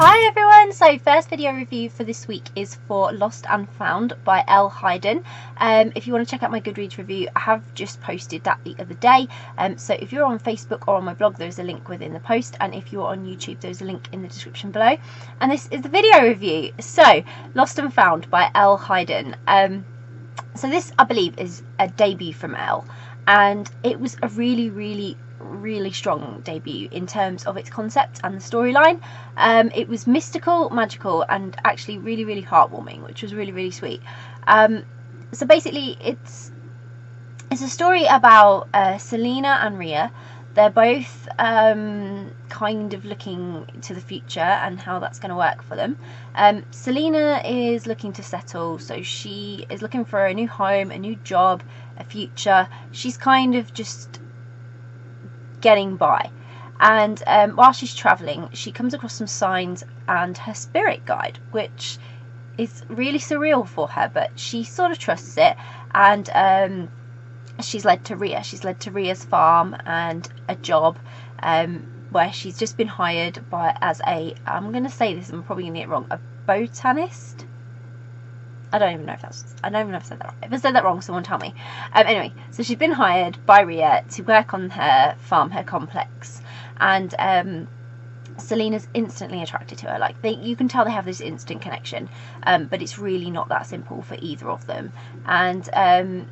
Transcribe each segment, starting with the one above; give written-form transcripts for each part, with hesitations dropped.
Hi everyone! So first video review for this week is for Lost and Found by Elle Hyden. If you want to check out my Goodreads review, I have just posted that the other day. So if you're on Facebook or on my blog, there's a link within the post, and if you're on YouTube, there's a link in the description below. And this is the video review. So Lost and Found by Elle Hyden. So this, I believe, is a debut from Elle, and it was a really strong debut in terms of its concept and the storyline. It was mystical, magical, and actually really heartwarming, which was really sweet. So basically it's a story about Selena and Rhea. They're both kind of looking to the future and how that's going to work for them. Selena is looking to settle, so she is looking for a new home, a new job, a future. She's kind of just getting by, and while she's traveling, she comes across some signs and her spirit guide, which is really surreal for her, but she sort of trusts it. And she's led to Rhea's farm and a job where she's just been hired as a, I'm going to say this, I'm probably going to get it wrong, a botanist. I don't even know if I said that right. If I said that wrong, someone tell me. Anyway, so she's been hired by Rhea to work on her farm, her complex, and Selena's instantly attracted to her. Like, you can tell they have this instant connection, but it's really not that simple for either of them. And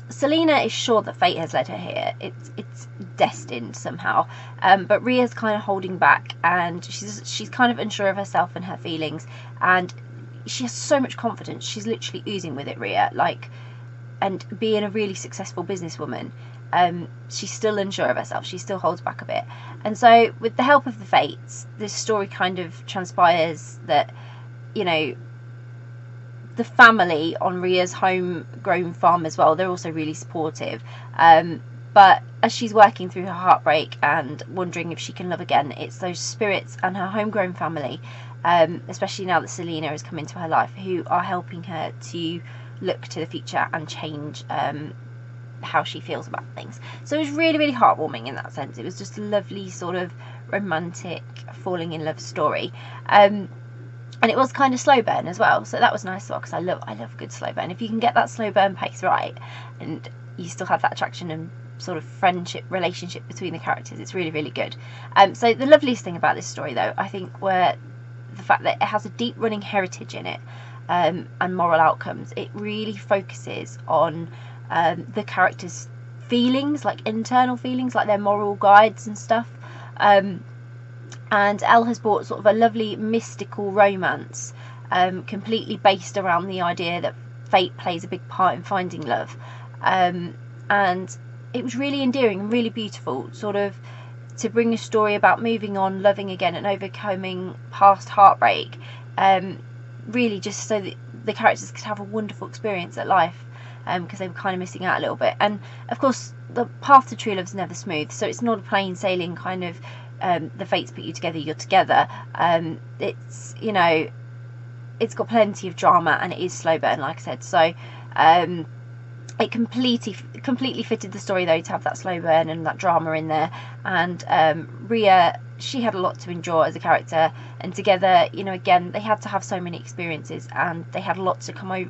Selena is sure that fate has led her here. It's destined somehow, but Rhea's kind of holding back, and she's kind of unsure of herself and her feelings, and she has so much confidence. She's literally oozing with it, Rhea. Like, and being a really successful businesswoman, she's still unsure of herself. She still holds back a bit. And so, with the help of the fates, this story kind of transpires that, you know, the family on Rhea's homegrown farm as well, they're also really supportive. But as she's working through her heartbreak and wondering if she can love again, it's those spirits and her homegrown family, especially now that Selena has come into her life, who are helping her to look to the future and change how she feels about things. So it was really heartwarming in that sense. It was just a lovely sort of romantic falling in love story. And it was kind of slow burn as well, so that was nice as well, because I love good slow burn. If you can get that slow burn pace right and you still have that attraction and sort of friendship relationship between the characters, it's really good. So the loveliest thing about this story, though, I think, were the fact that it has a deep running heritage in it, and moral outcomes. It really focuses on the characters' feelings, like internal feelings, like their moral guides and stuff. And Elle has brought sort of a lovely mystical romance, completely based around the idea that fate plays a big part in finding love. And it was really endearing and really beautiful, sort of to bring a story about moving on, loving again, and overcoming past heartbreak, really just so that the characters could have a wonderful experience at life, because they were kind of missing out a little bit. And of course, the path to true love is never smooth, so it's not a plain sailing kind of the fates put you together, you're together. It's, you know, it's got plenty of drama, and it is slow burn, like I said. So it completely fitted the story, though, to have that slow burn and that drama in there. And Rhea, she had a lot to endure as a character, and together, you know, again, they had to have so many experiences, and they had a lot to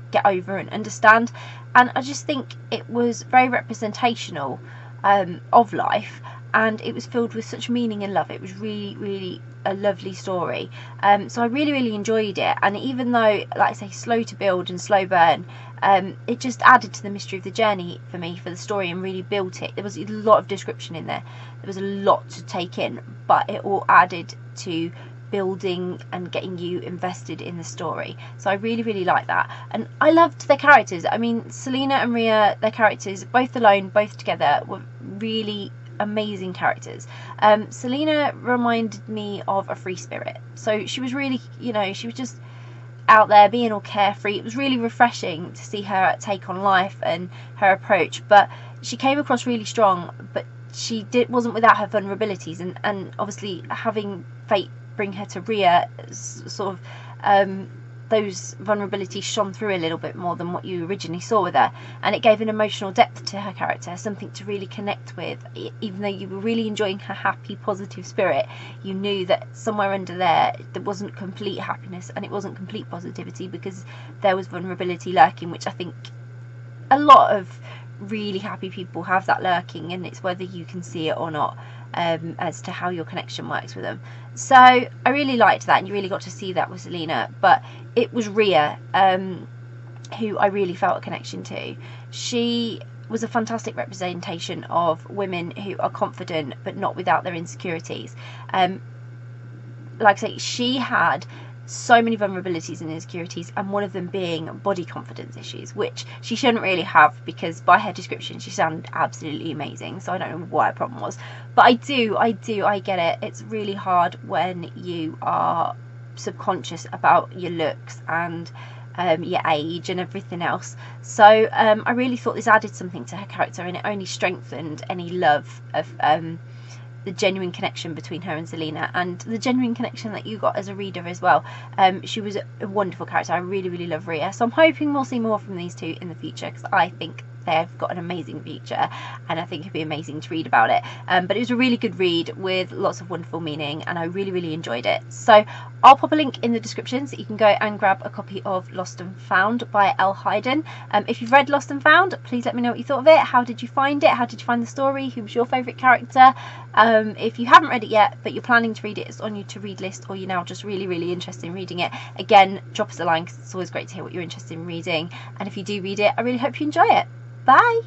get over and understand. And I just think it was very representational of life, and it was filled with such meaning and love. It was really a lovely story. So I really enjoyed it. And even though, like I say, slow to build and slow burn, it just added to the mystery of the journey for me, for the story, and really built it. There was a lot of description in there. There was a lot to take in, but it all added to building and getting you invested in the story. So I really like that. And I loved their characters. I mean, Selena and Rhea, their characters, both alone, both together, were really amazing characters. Selena reminded me of a free spirit. So she was really, you know, she was just out there being all carefree. It was really refreshing to see her take on life and her approach. But she came across really strong, but she wasn't without her vulnerabilities. And obviously having fate bring her to Rhea sort of those vulnerabilities shone through a little bit more than what you originally saw with her, and it gave an emotional depth to her character, something to really connect with. Even though you were really enjoying her happy, positive spirit, you knew that somewhere under there wasn't complete happiness and it wasn't complete positivity, because there was vulnerability lurking, which I think a lot of really happy people have that lurking, and it's whether you can see it or not, as to how your connection works with them. So I really liked that, and you really got to see that with Selena. But it was Rhea who I really felt a connection to. She was a fantastic representation of women who are confident but not without their insecurities. Like I say, she had so many vulnerabilities and insecurities, and one of them being body confidence issues, which she shouldn't really have, because by her description she sounded absolutely amazing, so I don't know what her problem was. But I get it. It's really hard when you are subconscious about your looks and your age and everything else. So I really thought this added something to her character, and it only strengthened any love of the genuine connection between her and Selena, and the genuine connection that you got as a reader as well. She was a wonderful character. I really love Rhea, so I'm hoping we'll see more from these two in the future, because I think they've got an amazing future, and I think it'd be amazing to read about it. But it was a really good read with lots of wonderful meaning, and I really enjoyed it. So I'll pop a link in the description so you can go and grab a copy of Lost and Found by Elle Hyden. If you've read Lost and Found, please let me know what you thought of it. How did you find it? How did you find the story? Who was your favourite character? If you haven't read it yet but you're planning to read it, it's on your to read list, or you're now just really interested in reading it, again, drop us a line, because it's always great to hear what you're interested in reading. And if you do read it, I really hope you enjoy it. Bye!